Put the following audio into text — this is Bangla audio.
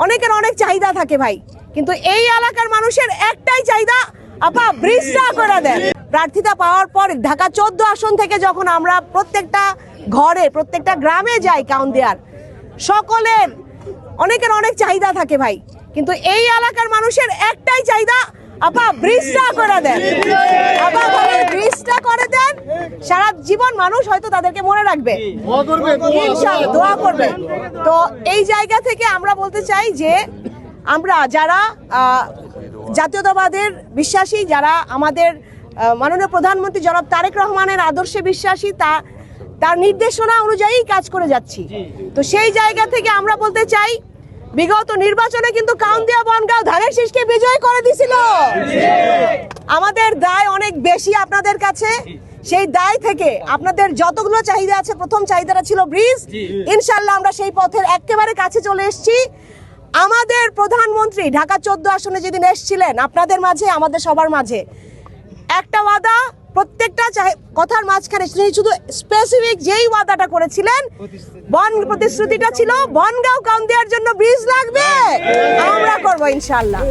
অনেকের অনেক চাহিদা থাকে ভাই, কিন্তু এই এলাকার মানুষের একটাই চাহিদা, আপা ব্রিজটা করে দেন। প্রার্থিতা পাওয়ার পর ঢাকা 14 আসন থেকে যখন আমরা প্রত্যেকটা ঘরে প্রত্যেকটা গ্রামে যাই কাউন্ট দেওয়ার, সকলের অনেকের অনেক চাহিদা থাকে ভাই, কিন্তু এই এলাকার মানুষের একটাই চাহিদা, আপা ব্রিজটা করে দেন। আপা বলেন ব্রিজটা করে দেন, সারা জীবন মানুষ হয়তো তাদেরকে মনে রাখবে, ইনশাআল্লাহ দোয়া করবে। তো এই জায়গা থেকে আমরা বলতে চাই যে আমরা যারা জাতীয়তাবাদের বিশ্বাসী, যারা আমাদের মাননীয় প্রধানমন্ত্রী জনাব তারেক রহমানের আদর্শে বিশ্বাসী, তার নির্দেশনা অনুযায়ী কাজ করে যাচ্ছি। তো সেই জায়গা থেকে আমরা বলতে চাই, বিগত নির্বাচনে কিন্তু কাউন্দিয়া বনগাঁও ধানের শীষকে বিজয় করে দিছিল। আমাদের দায় অনেক বেশি আপনাদের কাছে, সেই দায় থেকে আপনাদের যতগুলো চাহিদা আছে, প্রথম চাহিদাটা ছিল ব্রিজ, ইনশাল্লাহ আমরা সেই পথের একেবারে কাছে চলে এসেছি। আমাদের প্রধানমন্ত্রী ঢাকা 14 আসনে যেদিন এসেছিলেন আপনাদের মাঝে, আমাদের সবার মাঝে একটা ওয়াদা, প্রত্যেকটা কথার মাঝখানে শুধু স্পেসিফিক যেই ওয়াদাটা করেছিলেন, প্রতিশ্রুতিটা ছিল বনগাঁও কাউন্দিয়ার জন্য ব্রিজ লাগবে, আমরা করবো ইনশাল্লাহ।